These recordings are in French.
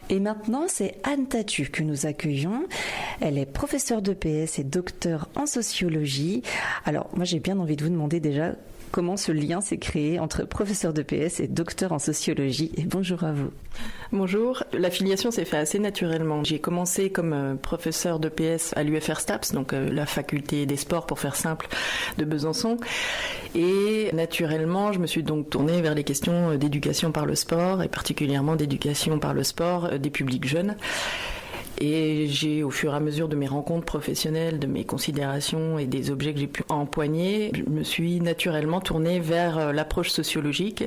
Et maintenant, c'est Anne Tatu que nous accueillons. Elle est professeure de PS et docteure en sociologie. Alors, moi, j'ai bien envie de vous demander déjà comment ce lien s'est créé entre professeur de PS et docteur en sociologie. Et bonjour à vous. Bonjour. La filiation s'est faite assez naturellement. J'ai commencé comme professeur de PS à l'UFR STAPS, donc la faculté des sports, pour faire simple, de Besançon. Et naturellement, je me suis donc tournée vers les questions d'éducation par le sport, et particulièrement d'éducation par le sport des publics jeunes. Et j'ai, au fur et à mesure de mes rencontres professionnelles, de mes considérations et des objets que j'ai pu empoigner, je me suis naturellement tournée vers l'approche sociologique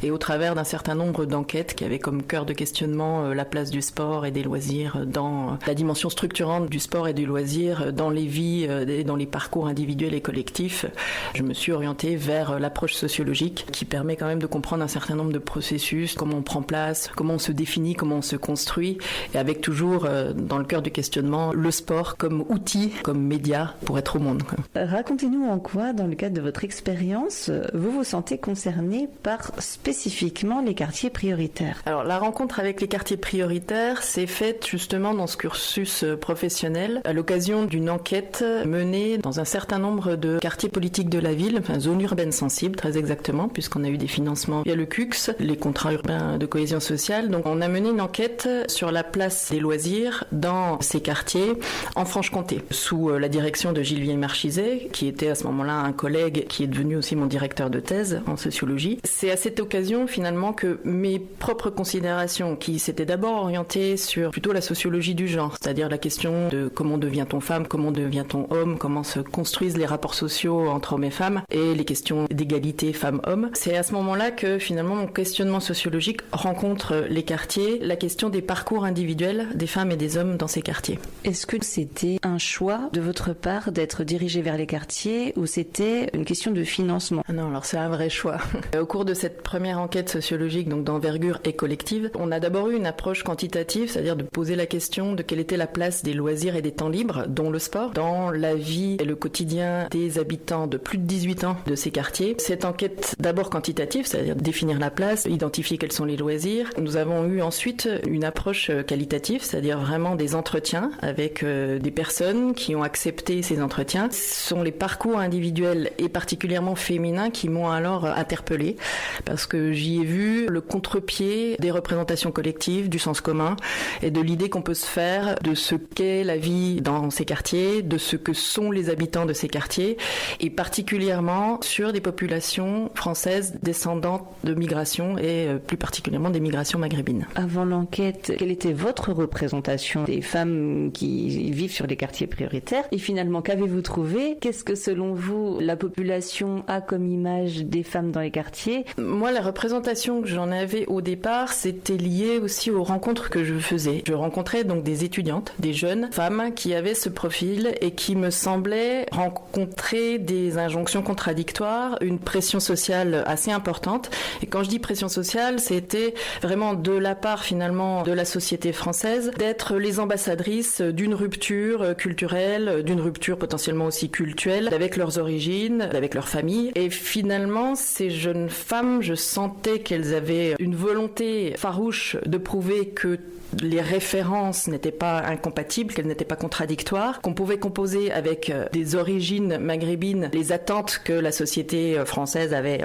et au travers d'un certain nombre d'enquêtes qui avaient comme cœur de questionnement la place du sport et des loisirs dans la dimension structurante du sport et du loisir dans les vies et dans les parcours individuels et collectifs. Je me suis orientée vers l'approche sociologique qui permet quand même de comprendre un certain nombre de processus, comment on prend place, comment on se définit, comment on se construit, et avec toujours dans le cœur du questionnement, le sport comme outil, comme média pour être au monde. Racontez-nous en quoi, dans le cadre de votre expérience, vous vous sentez concerné par spécifiquement les quartiers prioritaires. Alors, la rencontre avec les quartiers prioritaires s'est faite justement dans ce cursus professionnel à l'occasion d'une enquête menée dans un certain nombre de quartiers politiques de la ville, enfin zones urbaines sensibles très exactement, puisqu'on a eu des financements via le CUCS, les contrats urbains de cohésion sociale. Donc, on a mené une enquête sur la place des loisirs dans ces quartiers en Franche-Comté, sous la direction de Gilles Vieille-Marchizet, qui était à ce moment-là un collègue qui est devenu aussi mon directeur de thèse en sociologie. C'est à cette occasion finalement que mes propres considérations, qui s'étaient d'abord orientées sur plutôt la sociologie du genre, c'est-à-dire la question de comment devient-on femme, comment devient-on homme, comment se construisent les rapports sociaux entre hommes et femmes, et les questions d'égalité femmes-hommes. C'est à ce moment-là que finalement mon questionnement sociologique rencontre les quartiers, la question des parcours individuels des femmes et des hommes dans ces quartiers. Est-ce que c'était un choix de votre part d'être dirigé vers les quartiers ou c'était une question de financement ? Non, alors c'est un vrai choix. Au cours de cette première enquête sociologique, donc d'envergure et collective, on a d'abord eu une approche quantitative, c'est-à-dire de poser la question de quelle était la place des loisirs et des temps libres, dont le sport, dans la vie et le quotidien des habitants de plus de 18 ans de ces quartiers. Cette enquête d'abord quantitative, c'est-à-dire définir la place, identifier quels sont les loisirs. Nous avons eu ensuite une approche qualitative, c'est-à-dire vraiment des entretiens avec des personnes qui ont accepté ces entretiens. Ce sont les parcours individuels et particulièrement féminins qui m'ont alors interpellée parce que j'y ai vu le contre-pied des représentations collectives, du sens commun et de l'idée qu'on peut se faire de ce qu'est la vie dans ces quartiers, de ce que sont les habitants de ces quartiers et particulièrement sur des populations françaises descendantes de migration et plus particulièrement des migrations maghrébines. Avant l'enquête, quelle était votre représentation des femmes qui vivent sur les quartiers prioritaires? Et finalement, qu'avez-vous trouvé? Qu'est-ce que selon vous, la population a comme image des femmes dans les quartiers? Moi, la représentation que j'en avais au départ, c'était lié aussi aux rencontres que je faisais. Je rencontrais donc des étudiantes, des jeunes femmes qui avaient ce profil et qui me semblaient rencontrer des injonctions contradictoires, une pression sociale assez importante. Et quand je dis pression sociale, c'était vraiment de la part finalement de la société française d'être les ambassadrices d'une rupture culturelle, d'une rupture potentiellement aussi cultuelle, avec leurs origines, avec leurs familles. Et finalement, ces jeunes femmes, je sentais qu'elles avaient une volonté farouche de prouver que les références n'étaient pas incompatibles, qu'elles n'étaient pas contradictoires, qu'on pouvait composer avec des origines maghrébines les attentes que la société française avait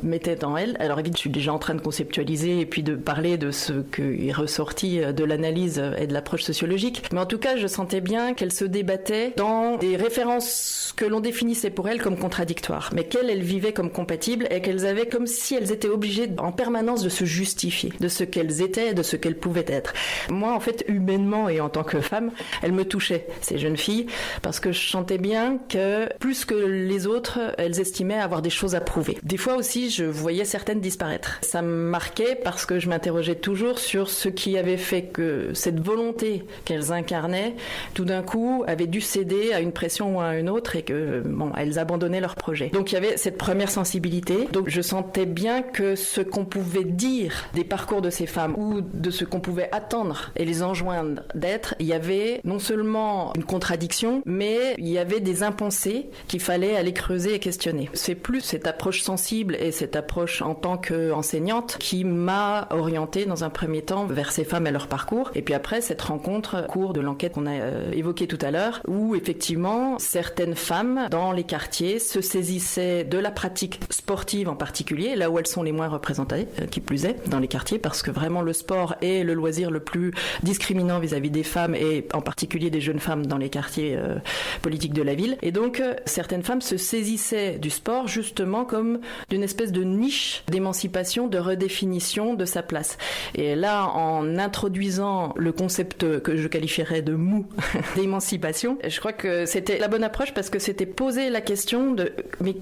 mettait en elle. Alors évidemment, je suis déjà en train de conceptualiser et puis de parler de ce qui est ressorti de l'analyse et de l'approche sociologique. Mais en tout cas, je sentais bien qu'elles se débattaient dans des références que l'on définissait pour elles comme contradictoires, mais qu'elles vivaient comme compatibles et qu'elles avaient comme si elles étaient obligées en permanence de se justifier de ce qu'elles étaient et de ce qu'elles pouvaient être. Moi, en fait, humainement et en tant que femme, elles me touchaient, ces jeunes filles, parce que je sentais bien que, plus que les autres, elles estimaient avoir des choses à prouver. Des fois aussi, je voyais certaines disparaître. Ça me marquait parce que je m'interrogeais toujours sur ce qui avait fait que cette volonté qu'elles incarnaient, tout d'un coup, avait dû céder à une pression ou à une autre montré que elles abandonnaient leur projet. Donc il y avait cette première sensibilité. Donc je sentais bien que ce qu'on pouvait dire des parcours de ces femmes ou de ce qu'on pouvait attendre et les enjoindre d'être, il y avait non seulement une contradiction, mais il y avait des impensés qu'il fallait aller creuser et questionner. C'est plus cette approche sensible et cette approche en tant qu'enseignante qui m'a orientée dans un premier temps vers ces femmes et leur parcours. Et puis après, cette rencontre au cours de l'enquête qu'on a évoquée tout à l'heure, où effectivement, certaines femmes dans les quartiers se saisissaient de la pratique sportive en particulier, là où elles sont les moins représentées, qui plus est, dans les quartiers, parce que vraiment le sport est le loisir le plus discriminant vis-à-vis des femmes et en particulier des jeunes femmes dans les quartiers politiques de la ville. Et donc, certaines femmes se saisissaient du sport justement comme d'une espèce de niche d'émancipation, de redéfinition de sa place. Et là, en introduisant le concept que je qualifierais de mou d'émancipation, je crois que c'était la bonne approche parce que c'était poser la question de mais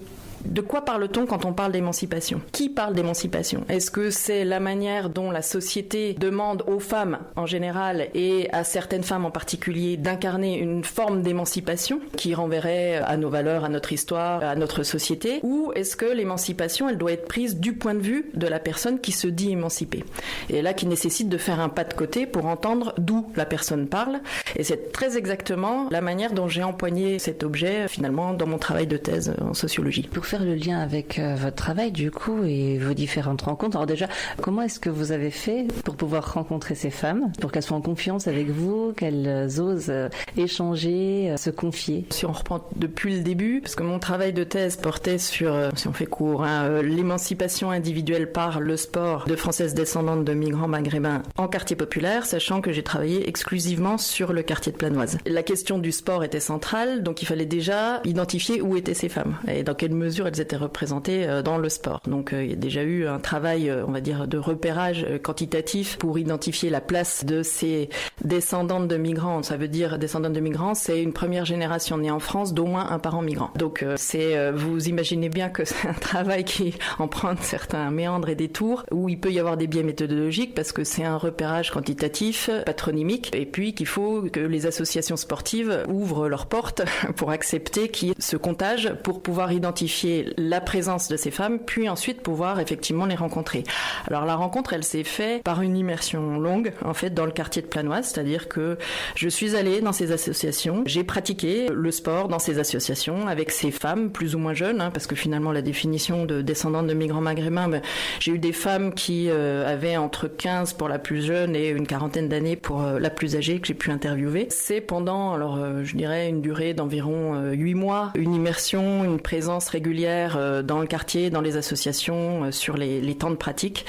de quoi parle-t-on quand on parle d'émancipation ? Qui parle d'émancipation ? Est-ce que c'est la manière dont la société demande aux femmes en général et à certaines femmes en particulier d'incarner une forme d'émancipation qui renverrait à nos valeurs, à notre histoire, à notre société ? Ou est-ce que l'émancipation, elle doit être prise du point de vue de la personne qui se dit émancipée ? Et là, qui nécessite de faire un pas de côté pour entendre d'où la personne parle. Et c'est très exactement la manière dont j'ai empoigné cet objet finalement dans mon travail de thèse en sociologie. Pour faire le lien avec votre travail du coup et vos différentes rencontres, alors déjà, comment est-ce que vous avez fait pour pouvoir rencontrer ces femmes, pour qu'elles soient en confiance avec vous, qu'elles osent échanger, se confier ? Si on reprend depuis le début, parce que mon travail de thèse portait sur, si on fait court, l'émancipation individuelle par le sport de Françaises descendantes de migrants maghrébins en quartier populaire, sachant que j'ai travaillé exclusivement sur le quartier de Planoise. La question du sport était centrale, donc il fallait déjà identifier où étaient ces femmes et dans quelle mesure elles étaient représentées dans le sport. Donc il y a déjà eu un travail, on va dire, de repérage quantitatif pour identifier la place de ces descendantes de migrants. Ça veut dire descendantes de migrants, c'est une première génération née en France d'au moins un parent migrant. Donc vous imaginez bien que c'est un travail qui emprunte certains méandres et détours, où il peut y avoir des biais méthodologiques parce que c'est un repérage quantitatif, patronymique, et puis qu'il faut que les associations sportives ouvrent leurs portes pour accepter qu'il y ait ce comptage pour pouvoir identifier la présence de ces femmes, puis ensuite pouvoir effectivement les rencontrer. Alors la rencontre, elle s'est faite par une immersion longue, en fait, dans le quartier de Planoise, c'est-à-dire que je suis allée dans ces associations, j'ai pratiqué le sport dans ces associations avec ces femmes plus ou moins jeunes, parce que finalement la définition de descendantes de migrants maghrébins, j'ai eu des femmes qui avaient entre 15 pour la plus jeune et une quarantaine d'années pour la plus âgée que j'ai pu interviewer. C'est pendant, je dirais, une durée d'environ 8 mois, une immersion, une présence régulière dans le quartier, dans les associations, sur les temps de pratique,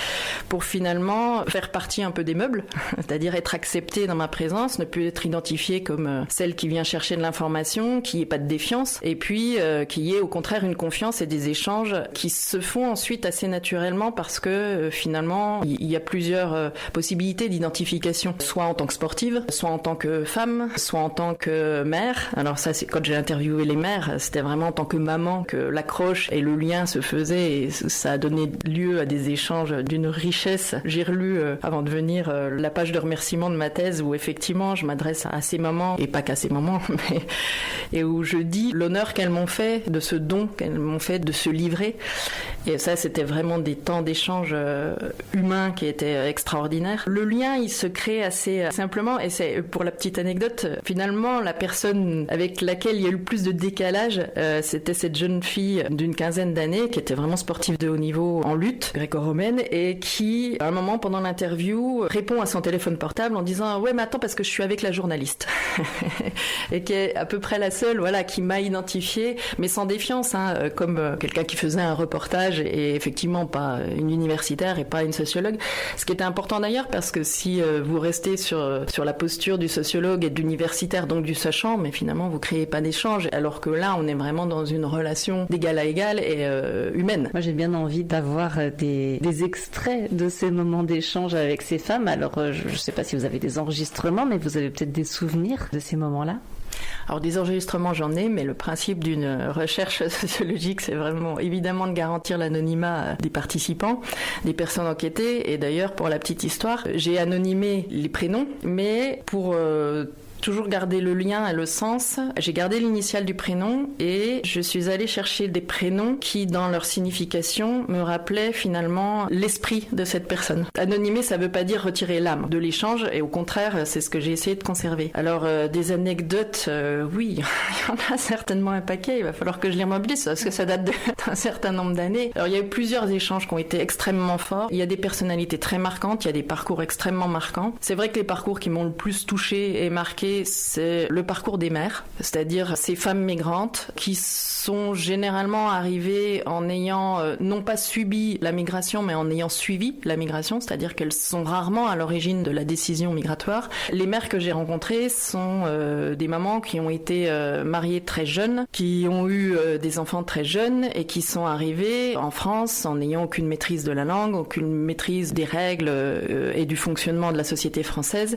pour finalement faire partie un peu des meubles, c'est-à-dire être acceptée dans ma présence, ne plus être identifiée comme celle qui vient chercher de l'information, qu'il n'y ait pas de défiance, et puis qu'il y ait au contraire une confiance et des échanges qui se font ensuite assez naturellement parce que finalement il y a plusieurs possibilités d'identification, soit en tant que sportive, soit en tant que femme, soit en tant que mère. Alors ça, c'est quand j'ai interviewé les mères, c'était vraiment en tant que maman que l'accroche et le lien se faisaient et ça a donné lieu à des échanges d'une richesse. J'ai relu avant de venir la page de remerciement de ma thèse où effectivement je m'adresse à ces mamans et pas qu'à ces mamans, mais et où je dis l'honneur qu'elles m'ont fait de ce don qu'elles m'ont fait de se livrer. Et ça, c'était vraiment des temps d'échange humains qui étaient extraordinaires. Le lien, il se crée assez simplement et c'est pour la petite anecdote, finalement la personne avec laquelle il y a eu le plus de décalage, c'était cette jeune fille d'une quinzaine d'années qui était vraiment sportive de haut niveau en lutte gréco-romaine et qui, à un moment pendant l'interview, répond à son téléphone portable en disant « Ouais, mais attends, parce que je suis avec la journaliste. » Et qui est à peu près la seule, qui m'a identifiée, mais sans défiance, comme quelqu'un qui faisait un reportage et effectivement pas une universitaire et pas une sociologue. Ce qui était important d'ailleurs, parce que si vous restez sur la posture du sociologue et de l'universitaire, donc du sachant, mais finalement vous créez pas d'échange, alors que là, on est vraiment dans une relation d'égal à égal et humaine. Moi, j'ai bien envie d'avoir des extraits de ces moments d'échange avec ces femmes. Alors, je ne sais pas si vous avez des enregistrements, mais vous avez peut-être des souvenirs de ces moments-là ? Alors des enregistrements, j'en ai, mais le principe d'une recherche sociologique, c'est vraiment évidemment de garantir l'anonymat des participants, des personnes enquêtées. Et d'ailleurs, pour la petite histoire, j'ai anonymé les prénoms, mais pour toujours gardé le lien et le sens. J'ai gardé l'initiale du prénom et je suis allée chercher des prénoms qui, dans leur signification, me rappelaient finalement l'esprit de cette personne. Anonymer, ça veut pas dire retirer l'âme de l'échange et au contraire, c'est ce que j'ai essayé de conserver. Alors, des anecdotes, oui, il y en a certainement un paquet. Il va falloir que je les mobilise parce que ça date d'un certain nombre d'années. Alors, il y a eu plusieurs échanges qui ont été extrêmement forts. Il y a des personnalités très marquantes, il y a des parcours extrêmement marquants. C'est vrai que les parcours qui m'ont le plus touché et marqué, c'est le parcours des mères, c'est-à-dire ces femmes migrantes qui sont généralement arrivées en ayant non pas subi la migration, mais en ayant suivi la migration, c'est-à-dire qu'elles sont rarement à l'origine de la décision migratoire. Les mères que j'ai rencontrées sont des mamans qui ont été mariées très jeunes, qui ont eu des enfants très jeunes et qui sont arrivées en France en n'ayant aucune maîtrise de la langue, aucune maîtrise des règles et du fonctionnement de la société française,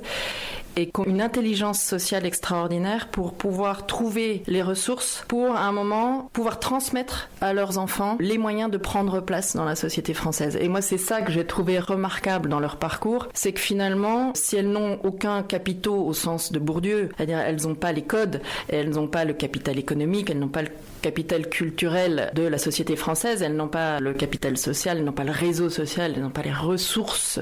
et qui ont une intelligence sociale extraordinaire pour pouvoir trouver les ressources pour, à un moment, pouvoir transmettre à leurs enfants les moyens de prendre place dans la société française. Et moi, c'est ça que j'ai trouvé remarquable dans leur parcours, c'est que finalement, si elles n'ont aucun capital au sens de Bourdieu, c'est-à-dire elles n'ont pas les codes, elles n'ont pas le capital économique, elles n'ont pas le capital culturel de la société française, elles n'ont pas le capital social, elles n'ont pas le réseau social, elles n'ont pas les ressources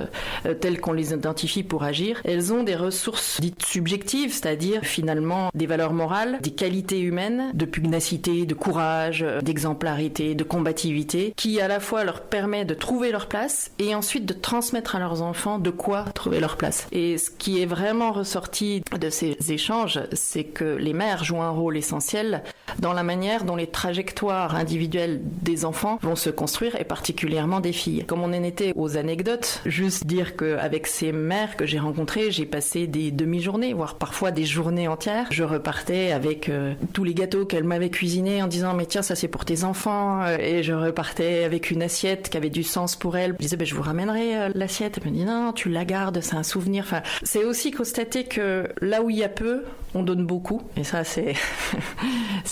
telles qu'on les identifie pour agir. Elles ont des ressources dites subjectives, c'est-à-dire finalement des valeurs morales, des qualités humaines, de pugnacité, de courage, d'exemplarité, de combativité, qui à la fois leur permet de trouver leur place et ensuite de transmettre à leurs enfants de quoi trouver leur place. Et ce qui est vraiment ressorti de ces échanges, c'est que les mères jouent un rôle essentiel dans la manière dont les trajectoires individuelles des enfants vont se construire, et particulièrement des filles. Comme on en était aux anecdotes, juste dire qu'avec ces mères que j'ai rencontrées, j'ai passé des demi-journées, voire parfois des journées entières. Je repartais avec tous les gâteaux qu'elles m'avaient cuisinés en disant « mais tiens, ça c'est pour tes enfants ». Et je repartais avec une assiette qui avait du sens pour elles. Je disais « je vous ramènerai l'assiette ». Elle me dit « non, tu la gardes, c'est un souvenir ». Enfin, c'est aussi constater que là où il y a peu, on donne beaucoup. Et ça, c'est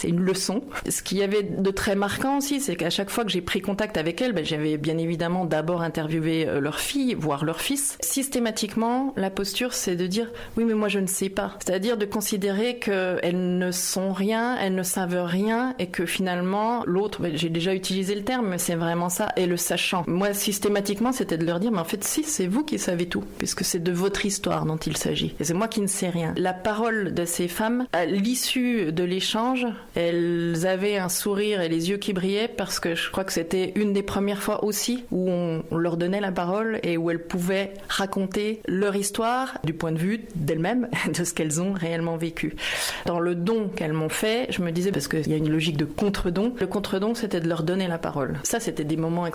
une leçon. Ce qu'il y avait de très marquant aussi, c'est qu'à chaque fois que j'ai pris contact avec elles, j'avais bien évidemment d'abord interviewé leur fille, voire leur fils. Systématiquement, la posture, c'est de dire « oui, mais moi je ne sais pas ». C'est-à-dire de considérer qu'elles ne sont rien, elles ne savent rien, et que finalement, l'autre, j'ai déjà utilisé le terme, mais c'est vraiment ça, est le sachant. Moi, systématiquement, c'était de leur dire « mais en fait, si, c'est vous qui savez tout, puisque c'est de votre histoire dont il s'agit. Et c'est moi qui ne sais rien ». La parole de ces femmes, à l'issue de l'échange, elles avaient un sourire et les yeux qui brillaient, parce que je crois que c'était une des premières fois aussi où on leur donnait la parole et où elles pouvaient raconter leur histoire du point de vue d'elles-mêmes, de ce qu'elles ont réellement vécu. Dans le don qu'elles m'ont fait, je me disais, parce qu'il y a une logique de contre-don, le contre-don c'était de leur donner la parole. Ça, c'était des moments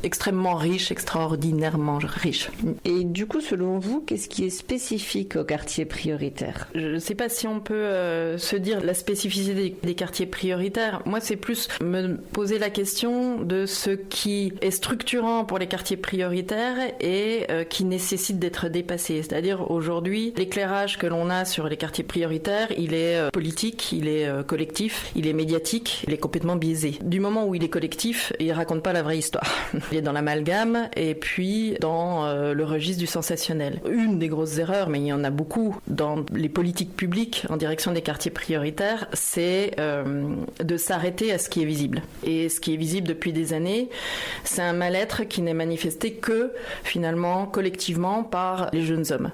extrêmement riches, extraordinairement riches. Et du coup, selon vous, qu'est-ce qui est spécifique aux quartiers prioritaires ? Je ne sais pas si on peut se dire la spécificité des quartiers prioritaires. Moi, c'est plus me poser la question de ce qui est structurant pour les quartiers prioritaires et qui nécessite d'être dépassé. C'est-à-dire, aujourd'hui, l'éclairage que l'on a sur les quartiers prioritaires, il est politique, il est collectif, il est médiatique, il est complètement biaisé. Du moment où il est collectif, il raconte pas la vraie histoire. Il est dans l'amalgame et puis dans le registre du sensationnel. Une des grosses erreurs, mais il y en a beaucoup dans les politiques publiques en direction des quartiers prioritaires, c'est de s'arrêter à ce qui est visible. Et ce qui est visible depuis des années, c'est un mal-être qui n'est manifesté que, finalement, collectivement par les jeunes hommes.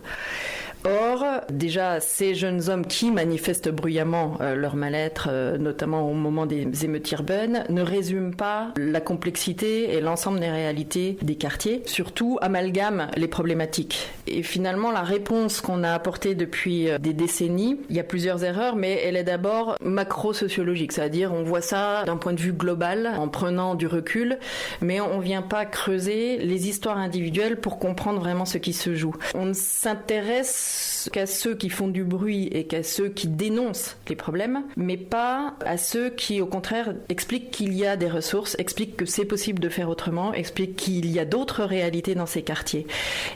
Or, déjà, ces jeunes hommes qui manifestent bruyamment leur mal-être, notamment au moment des émeutes urbaines, ne résument pas la complexité et l'ensemble des réalités des quartiers, surtout amalgament les problématiques. Et finalement, la réponse qu'on a apportée depuis des décennies, il y a plusieurs erreurs, mais elle est d'abord macro-sociologique, c'est-à-dire on voit ça d'un point de vue global, en prenant du recul, mais on ne vient pas creuser les histoires individuelles pour comprendre vraiment ce qui se joue. On ne s'intéresse qu'à ceux qui font du bruit et qu'à ceux qui dénoncent les problèmes, mais pas à ceux qui, au contraire, expliquent qu'il y a des ressources, expliquent que c'est possible de faire autrement, expliquent qu'il y a d'autres réalités dans ces quartiers.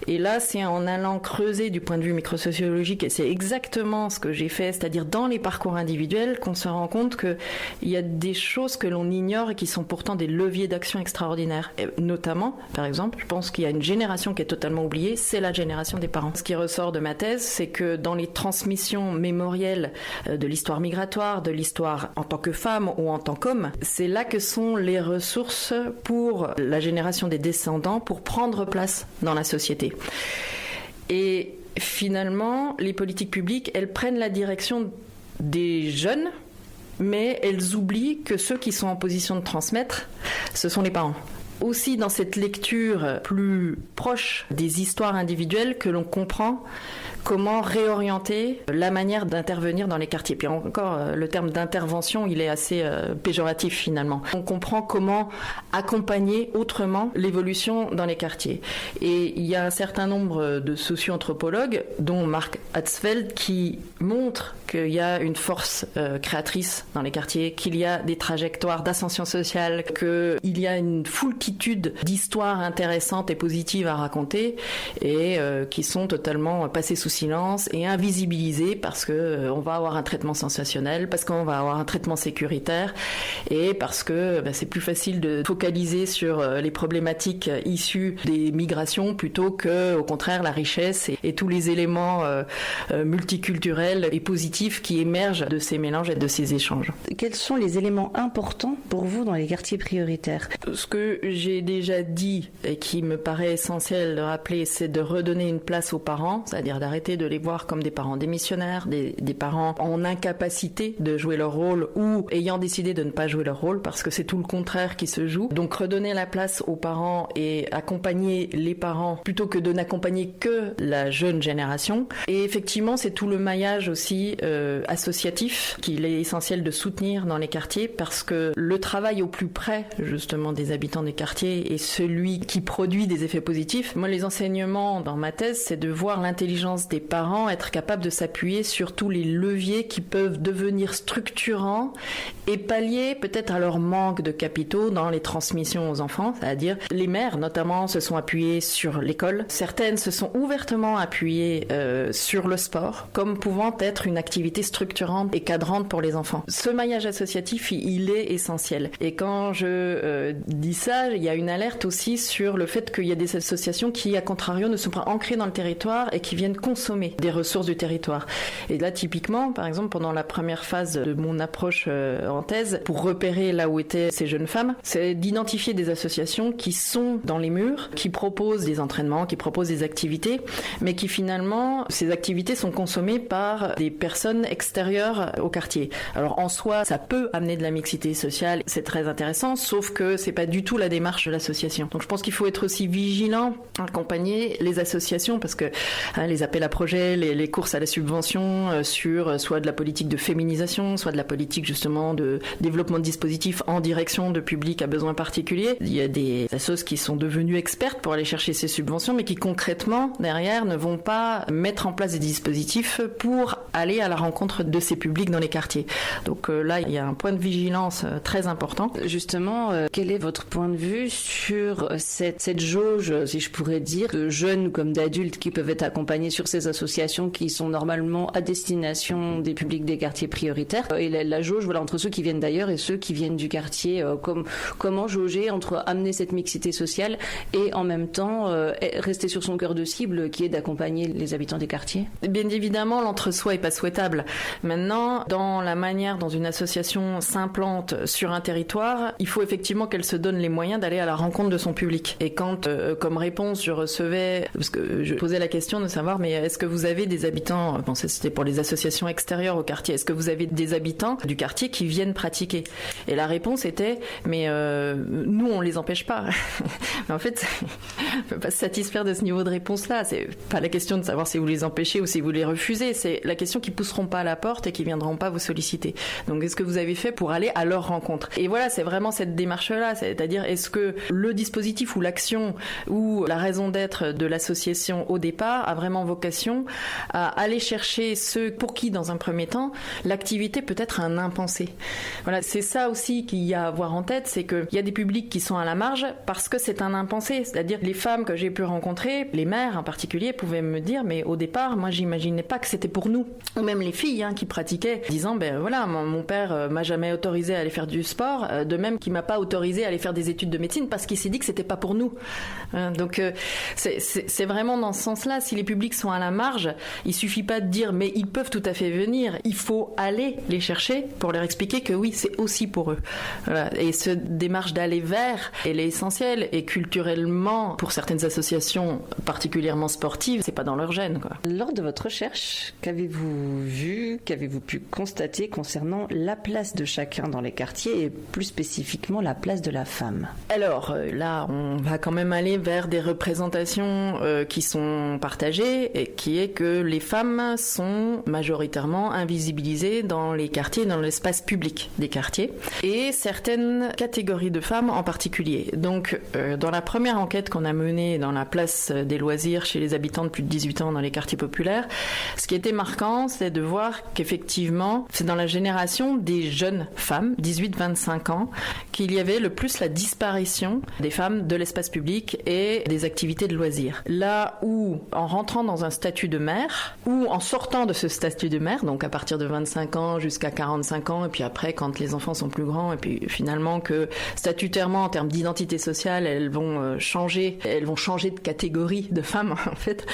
Et là, c'est en allant creuser du point de vue microsociologique, et c'est exactement ce que j'ai fait, c'est-à-dire dans les parcours individuels, qu'on se rend compte qu'il y a des choses que l'on ignore et qui sont pourtant des leviers d'action extraordinaires. Et notamment, par exemple, je pense qu'il y a une génération qui est totalement oubliée, c'est la génération des parents. Ce qui ressort de ma thèse, c'est que dans les transmissions mémorielles de l'histoire migratoire, de l'histoire en tant que femme ou en tant qu'homme, c'est là que sont les ressources pour la génération des descendants pour prendre place dans la société. Et finalement, les politiques publiques, elles prennent la direction des jeunes, mais elles oublient que ceux qui sont en position de transmettre, ce sont les parents. Aussi dans cette lecture plus proche des histoires individuelles que l'on comprend comment réorienter la manière d'intervenir dans les quartiers. Puis encore, le terme d'intervention, il est assez péjoratif finalement. On comprend comment accompagner autrement l'évolution dans les quartiers. Et il y a un certain nombre de socio-anthropologues, dont Mark Hatzfeld, qui montrent qu'il y a une force créatrice dans les quartiers, qu'il y a des trajectoires d'ascension sociale, qu'il y a une foultitude d'histoires intéressantes et positives à raconter et qui sont totalement passées sous silence et invisibilisées parce qu'on va avoir un traitement sensationnel, parce qu'on va avoir un traitement sécuritaire et parce que c'est plus facile de focaliser sur les problématiques issues des migrations plutôt que, au contraire, la richesse et tous les éléments multiculturels et positifs qui émergent de ces mélanges et de ces échanges. Quels sont les éléments importants pour vous dans les quartiers prioritaires ? Ce que j'ai déjà dit et qui me paraît essentiel de rappeler, c'est de redonner une place aux parents, c'est-à-dire d'arrêter de les voir comme des parents démissionnaires, des parents en incapacité de jouer leur rôle ou ayant décidé de ne pas jouer leur rôle, parce que c'est tout le contraire qui se joue. Donc redonner la place aux parents et accompagner les parents plutôt que de n'accompagner que la jeune génération. Et effectivement, c'est tout le maillage aussi associatif qu'il est essentiel de soutenir dans les quartiers, parce que le travail au plus près justement des habitants des quartiers est celui qui produit des effets positifs. Moi, les enseignements dans ma thèse, c'est de voir l'intelligence des parents être capables de s'appuyer sur tous les leviers qui peuvent devenir structurants et pallier peut-être à leur manque de capitaux dans les transmissions aux enfants, c'est-à-dire les mères notamment se sont appuyées sur l'école, certaines se sont ouvertement appuyées sur le sport comme pouvant être une activité structurante et cadrante pour les enfants. Ce maillage associatif, il est essentiel. Et quand je dis ça, il y a une alerte aussi sur le fait qu'il y a des associations qui, à contrario, ne sont pas ancrées dans le territoire et qui viennent consommer des ressources du territoire. Et là, typiquement, par exemple, pendant la première phase de mon approche en thèse, pour repérer là où étaient ces jeunes femmes, c'est d'identifier des associations qui sont dans les murs, qui proposent des entraînements, qui proposent des activités, mais qui finalement, ces activités sont consommées par des personnes extérieures au quartier. Alors en soi, ça peut amener de la mixité sociale, c'est très intéressant, sauf que c'est pas du tout la démarche de l'association. Donc je pense qu'il faut être aussi vigilant, accompagner les associations, parce que les appels à projets, les courses à la subvention sur soit de la politique de féminisation, soit de la politique justement de développement de dispositifs en direction de publics à besoins particuliers. Il y a des associations qui sont devenues expertes pour aller chercher ces subventions, mais qui concrètement, derrière, ne vont pas mettre en place des dispositifs pour aller à la rencontre de ces publics dans les quartiers. Donc là, il y a un point de vigilance très important. Justement, quel est votre point de vue sur cette jauge, si je pourrais dire, de jeunes comme d'adultes qui peuvent être accompagnés sur ces associations qui sont normalement à destination des publics des quartiers prioritaires, et la jauge entre ceux qui viennent d'ailleurs et ceux qui viennent du quartier, comment jauger entre amener cette mixité sociale et en même temps rester sur son cœur de cible qui est d'accompagner les habitants des quartiers? Bien évidemment, l'entre-soi est pas souhaitable. Maintenant, dans la manière dont une association s'implante sur un territoire, il faut effectivement qu'elle se donne les moyens d'aller à la rencontre de son public. Et quand, comme réponse, je recevais, parce que je posais la question de savoir, mais est-ce que vous avez des habitants, bon, ça c'était pour les associations extérieures au quartier, est-ce que vous avez des habitants du quartier qui viennent pratiquer? Et la réponse était, mais nous on les empêche pas. Mais en fait, on peut pas se satisfaire de ce niveau de réponse-là. C'est pas la question de savoir si vous les empêchez ou si vous les refusez, c'est la question qui pousseront pas à la porte et qui viendront pas vous solliciter. Donc qu'est-ce que vous avez fait pour aller à leur rencontre? Et voilà, c'est vraiment cette démarche-là, c'est-à-dire est-ce que le dispositif ou l'action ou la raison d'être de l'association au départ a vraiment vocation à aller chercher ceux pour qui, dans un premier temps, l'activité peut être un impensé. Voilà, c'est ça aussi qu'il y a à avoir en tête, c'est qu'il y a des publics qui sont à la marge parce que c'est un impensé. C'est-à-dire les femmes que j'ai pu rencontrer, les mères en particulier, pouvaient me dire, mais au départ, moi, j'imaginais pas que c'était pour nous. Ou même les filles qui pratiquaient, disant, ben voilà, mon père m'a jamais autorisé à aller faire du sport, de même qu'il m'a pas autorisé à aller faire des études de médecine parce qu'il s'est dit que c'était pas pour nous. Donc c'est vraiment dans ce sens-là, si les publics sont à la marge, il suffit pas de dire mais ils peuvent tout à fait venir, il faut aller les chercher pour leur expliquer que oui, c'est aussi pour eux. Voilà. Et cette démarche d'aller vers, elle est essentielle, et culturellement, pour certaines associations particulièrement sportives, c'est pas dans leur gène, quoi. Lors de votre recherche, qu'avez-vous vu, qu'avez-vous pu constater concernant la place de chacun dans les quartiers et plus spécifiquement la place de la femme? Alors là, on va quand même aller vers des représentations qui sont partagées, et qui est que les femmes sont majoritairement invisibilisées dans les quartiers, dans l'espace public des quartiers, et certaines catégories de femmes en particulier. Donc dans la première enquête qu'on a menée dans la place des loisirs chez les habitants de plus de 18 ans dans les quartiers populaires, ce qui était marquant, c'est de voir qu'effectivement, c'est dans la génération des jeunes femmes, 18-25 ans, qu'il y avait le plus la disparition des femmes de l'espace public et des activités de loisirs. Là où, en rentrant dans un statut de mère, ou en sortant de ce statut de mère, donc à partir de 25 ans jusqu'à 45 ans, et puis après quand les enfants sont plus grands, et puis finalement que statutairement, en termes d'identité sociale, elles vont changer de catégorie de femmes, en fait,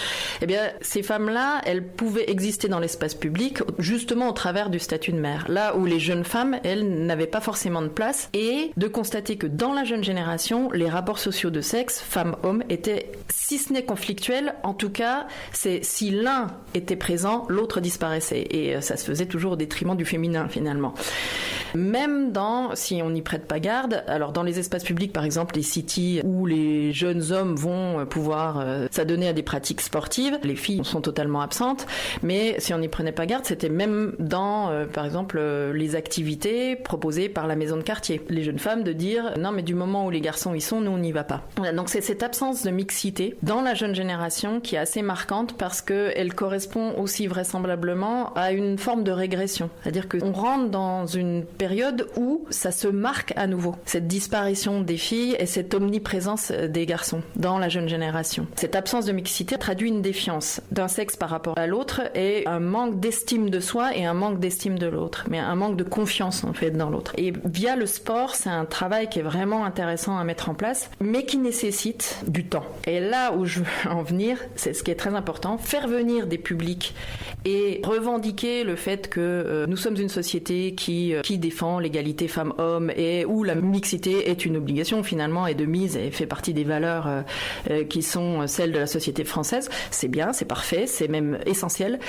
eh bien, ces femmes-là, elles pouvaient exister dans l'espace public, justement au travers du statut de mère. Là où les jeunes femmes, elles n'avaient pas forcément de place, et de constater que dans la jeune génération, les rapports sociaux de sexe, femmes-hommes, étaient, si ce n'est conflictuels, en tout cas, c'est si l'un était présent, l'autre disparaissait. Et ça se faisait toujours au détriment du féminin, finalement. Même si on n'y prête pas garde, alors dans les espaces publics, par exemple, les cities où les jeunes hommes vont pouvoir s'adonner à des pratiques sportives, les filles sont totalement absentes, mais si on n'y prenait pas garde, c'était même dans, par exemple, les activités proposées par la maison de quartier. Les jeunes femmes de dire, non, mais du moment où les garçons y sont, nous, on n'y va pas. Voilà, donc c'est cette absence de mixité dans la jeune génération qui est assez marquante, parce qu'elle correspond aussi vraisemblablement à une forme de régression. C'est-à-dire qu'on rentre dans une période où ça se marque à nouveau. Cette disparition des filles et cette omniprésence des garçons dans la jeune génération. Cette absence de mixité traduit une défiance d'un sexe par rapport à l'autre et un manque d'estime de soi et un manque d'estime de l'autre, mais un manque de confiance en fait dans l'autre. Et via le sport, c'est un travail qui est vraiment intéressant à mettre en place, mais qui nécessite du temps. Et là où je veux en venir, c'est ce qui est très important, faire venir des publics et revendiquer le fait que nous sommes une société qui défend l'égalité femmes-hommes et où la mixité est une obligation finalement et de mise et fait partie des valeurs qui sont celles de la société française. C'est bien, c'est parfait, c'est même essentiel.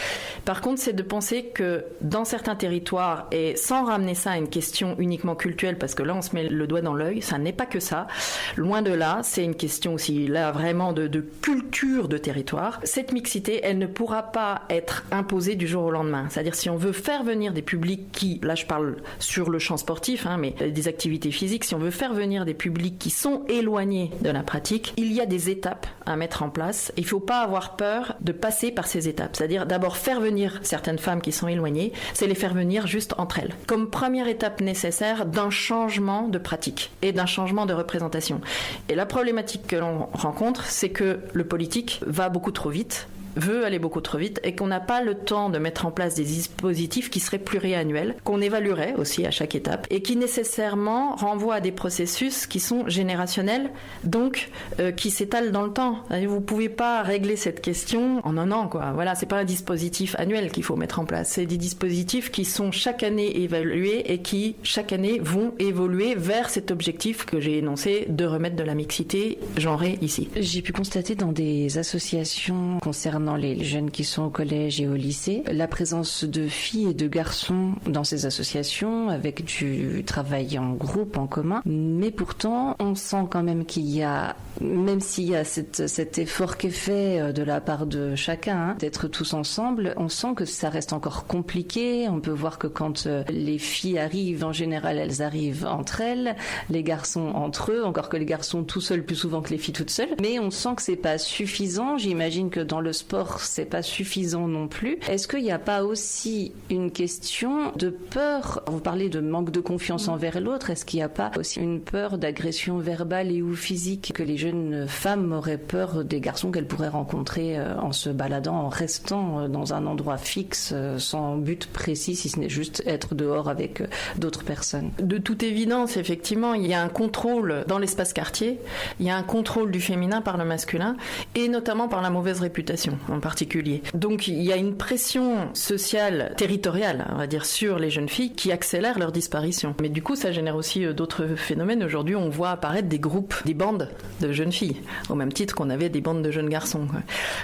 Par contre, c'est de penser que dans certains territoires, et sans ramener ça à une question uniquement culturelle, parce que là on se met le doigt dans l'œil, ça n'est pas que ça. Loin de là, c'est une question aussi là vraiment de culture de territoire. Cette mixité, elle ne pourra pas être imposée du jour au lendemain. C'est-à-dire si on veut faire venir des publics qui, là je parle sur le champ sportif, mais des activités physiques, si on veut faire venir des publics qui sont éloignés de la pratique, il y a des étapes à mettre en place. Il ne faut pas avoir peur de passer par ces étapes. C'est-à-dire d'abord faire venir certaines femmes qui sont éloignées, c'est les faire venir juste entre elles. Comme première étape nécessaire d'un changement de pratique et d'un changement de représentation. Et la problématique que l'on rencontre, c'est que le politique va beaucoup trop vite, veut aller beaucoup trop vite et qu'on n'a pas le temps de mettre en place des dispositifs qui seraient pluriannuels, qu'on évaluerait aussi à chaque étape et qui nécessairement renvoient à des processus qui sont générationnels, donc qui s'étalent dans le temps. Vous ne pouvez pas régler cette question en un an, quoi. Voilà, c'est pas un dispositif annuel qu'il faut mettre en place, c'est des dispositifs qui sont chaque année évalués et qui chaque année vont évoluer vers cet objectif que j'ai énoncé de remettre de la mixité genrée ici. J'ai pu constater dans des associations concernant les jeunes qui sont au collège et au lycée, la présence de filles et de garçons dans ces associations avec du travail en groupe, en commun. Mais pourtant, on sent quand même qu'il y a, même s'il y a cet effort qui est fait de la part de chacun, d'être tous ensemble, on sent que ça reste encore compliqué. On peut voir que quand les filles arrivent, en général, elles arrivent entre elles, les garçons entre eux, encore que les garçons tout seuls plus souvent que les filles toutes seules. Mais on sent que c'est pas suffisant. J'imagine que dans le sport, c'est pas suffisant non plus. Est-ce qu'il n'y a pas aussi une question de peur? Vous parlez de manque de confiance envers l'autre. Est-ce qu'il n'y a pas aussi une peur d'agression verbale et ou physique, que les jeunes femmes auraient peur des garçons qu'elles pourraient rencontrer en se baladant, en restant dans un endroit fixe, sans but précis, si ce n'est juste être dehors avec d'autres personnes? De toute évidence, effectivement, il y a un contrôle dans l'espace quartier, il y a un contrôle du féminin par le masculin, et notamment par la mauvaise réputation. en particulier. Donc il y a une pression sociale, territoriale, on va dire, sur les jeunes filles qui accélère leur disparition. Mais du coup, ça génère aussi d'autres phénomènes. Aujourd'hui, on voit apparaître des groupes, des bandes de jeunes filles, au même titre qu'on avait des bandes de jeunes garçons.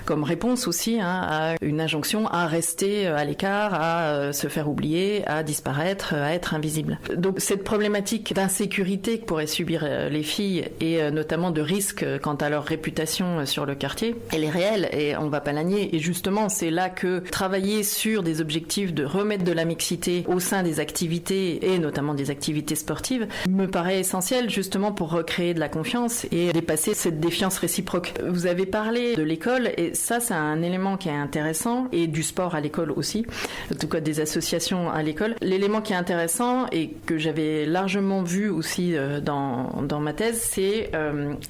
Comme réponse aussi à une injonction à rester à l'écart, à se faire oublier, à disparaître, à être invisible. Donc cette problématique d'insécurité que pourraient subir les filles et notamment de risque quant à leur réputation sur le quartier, elle est réelle et on ne va pas la nier. Et justement, c'est là que travailler sur des objectifs de remettre de la mixité au sein des activités et notamment des activités sportives me paraît essentiel justement pour recréer de la confiance et dépasser cette défiance réciproque. Vous avez parlé de l'école et ça c'est un élément qui est intéressant et du sport à l'école aussi, en tout cas des associations à l'école. L'élément qui est intéressant et que j'avais largement vu aussi dans ma thèse, c'est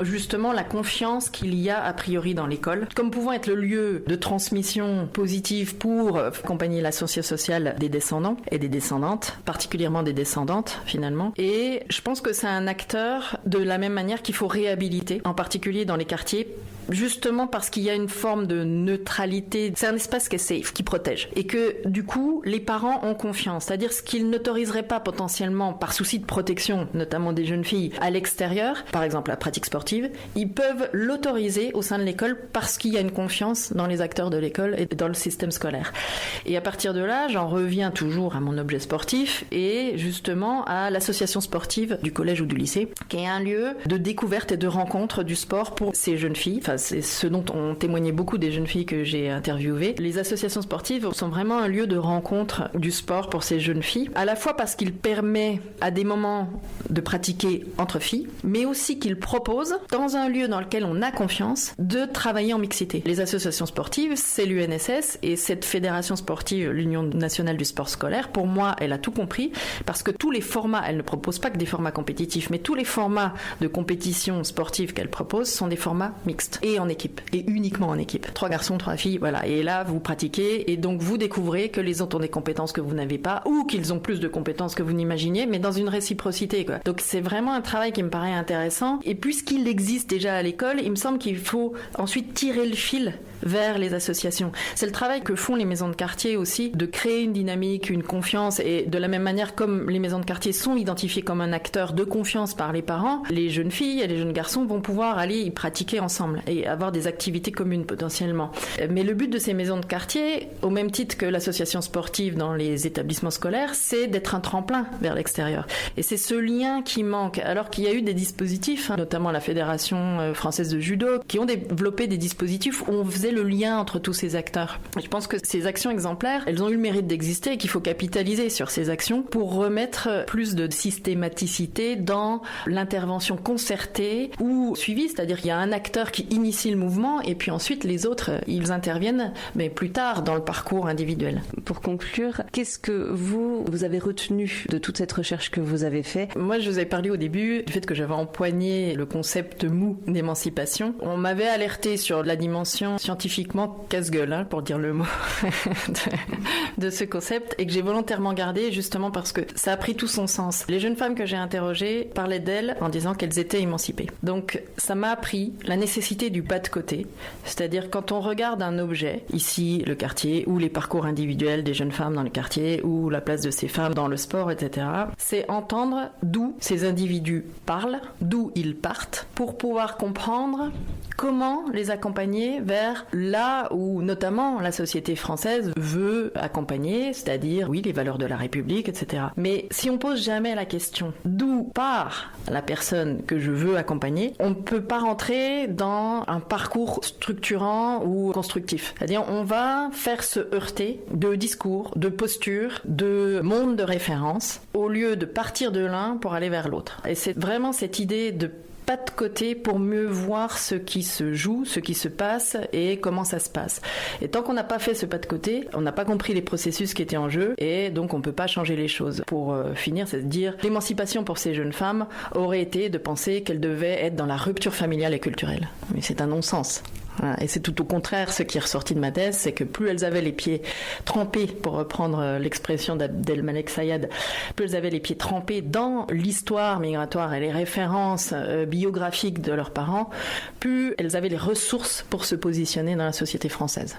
justement la confiance qu'il y a a priori dans l'école comme pouvant être le lieu de transmission positive pour accompagner l'ascension sociale des descendants et des descendantes, particulièrement des descendantes finalement. Et je pense que c'est un acteur de la même manière qu'il faut réhabiliter, en particulier dans les quartiers, justement parce qu'il y a une forme de neutralité. C'est un espace qui est safe, qui protège. Et que, du coup, les parents ont confiance. C'est-à-dire ce qu'ils n'autoriseraient pas potentiellement, par souci de protection, notamment des jeunes filles, à l'extérieur, par exemple la pratique sportive, ils peuvent l'autoriser au sein de l'école parce qu'il y a une confiance dans les acteurs de l'école et dans le système scolaire. Et à partir de là, j'en reviens toujours à mon objet sportif et justement à l'association sportive du collège ou du lycée, qui est un lieu de découverte et de rencontre du sport pour ces jeunes filles. Enfin, c'est ce dont ont témoigné beaucoup des jeunes filles que j'ai interviewées. Les associations sportives sont vraiment un lieu de rencontre du sport pour ces jeunes filles, à la fois parce qu'il permet à des moments de pratiquer entre filles, mais aussi qu'il propose, dans un lieu dans lequel on a confiance, de travailler en mixité. Les associations sportives, c'est l'UNSS et cette fédération sportive, l'Union nationale du sport scolaire, pour moi, elle a tout compris, parce que tous les formats, elle ne propose pas que des formats compétitifs, mais tous les formats de compétition sportive qu'elle propose sont des formats mixtes. Et en équipe, et uniquement en équipe. 3 garçons, 3 filles, voilà. Et là, vous pratiquez, et donc vous découvrez que les autres ont des compétences que vous n'avez pas, ou qu'ils ont plus de compétences que vous n'imaginiez, mais dans une réciprocité, quoi. Donc c'est vraiment un travail qui me paraît intéressant. Et puisqu'il existe déjà à l'école, il me semble qu'il faut ensuite tirer le fil vers les associations. C'est le travail que font les maisons de quartier aussi, de créer une dynamique, une confiance, et de la même manière comme les maisons de quartier sont identifiées comme un acteur de confiance par les parents, les jeunes filles et les jeunes garçons vont pouvoir aller y pratiquer ensemble et avoir des activités communes potentiellement. Mais le but de ces maisons de quartier, au même titre que l'association sportive dans les établissements scolaires, c'est d'être un tremplin vers l'extérieur. Et c'est ce lien qui manque, alors qu'il y a eu des dispositifs, notamment la Fédération française de judo, qui ont développé des dispositifs où on faisait le lien entre tous ces acteurs. Je pense que ces actions exemplaires, elles ont eu le mérite d'exister et qu'il faut capitaliser sur ces actions pour remettre plus de systématicité dans l'intervention concertée ou suivie, c'est-à-dire qu'il y a un acteur qui initie le mouvement et puis ensuite les autres, ils interviennent, mais plus tard dans le parcours individuel. Pour conclure, qu'est-ce que vous avez retenu de toute cette recherche que vous avez faite ? Moi, je vous avais parlé au début du fait que j'avais empoigné le concept mou d'émancipation. On m'avait alerté sur la dimension scientifiquement casse-gueule, pour dire le mot, de ce concept, et que j'ai volontairement gardé justement parce que ça a pris tout son sens. Les jeunes femmes que j'ai interrogées parlaient d'elles en disant qu'elles étaient émancipées. Donc ça m'a appris la nécessité du pas de côté, c'est-à-dire quand on regarde un objet, ici le quartier, ou les parcours individuels des jeunes femmes dans le quartier, ou la place de ces femmes dans le sport, etc., c'est entendre d'où ces individus parlent, d'où ils partent, pour pouvoir comprendre comment les accompagner vers là où notamment la société française veut accompagner, c'est-à-dire, oui, les valeurs de la République, etc. Mais si on pose jamais la question d'où part la personne que je veux accompagner, on ne peut pas rentrer dans un parcours structurant ou constructif. C'est-à-dire, on va faire se heurter de discours, de postures, de monde de référence, au lieu de partir de l'un pour aller vers l'autre. Et c'est vraiment cette idée de pas de côté pour mieux voir ce qui se joue, ce qui se passe et comment ça se passe. Et tant qu'on n'a pas fait ce pas de côté, on n'a pas compris les processus qui étaient en jeu et donc on ne peut pas changer les choses. Pour finir, c'est de dire l'émancipation pour ces jeunes femmes aurait été de penser qu'elles devaient être dans la rupture familiale et culturelle. Mais c'est un non-sens. Voilà. Et c'est tout au contraire ce qui est ressorti de ma thèse, c'est que plus elles avaient les pieds trempés, pour reprendre l'expression d'Abdelmalek Sayad, plus elles avaient les pieds trempés dans l'histoire migratoire et les références biographiques de leurs parents, plus elles avaient les ressources pour se positionner dans la société française.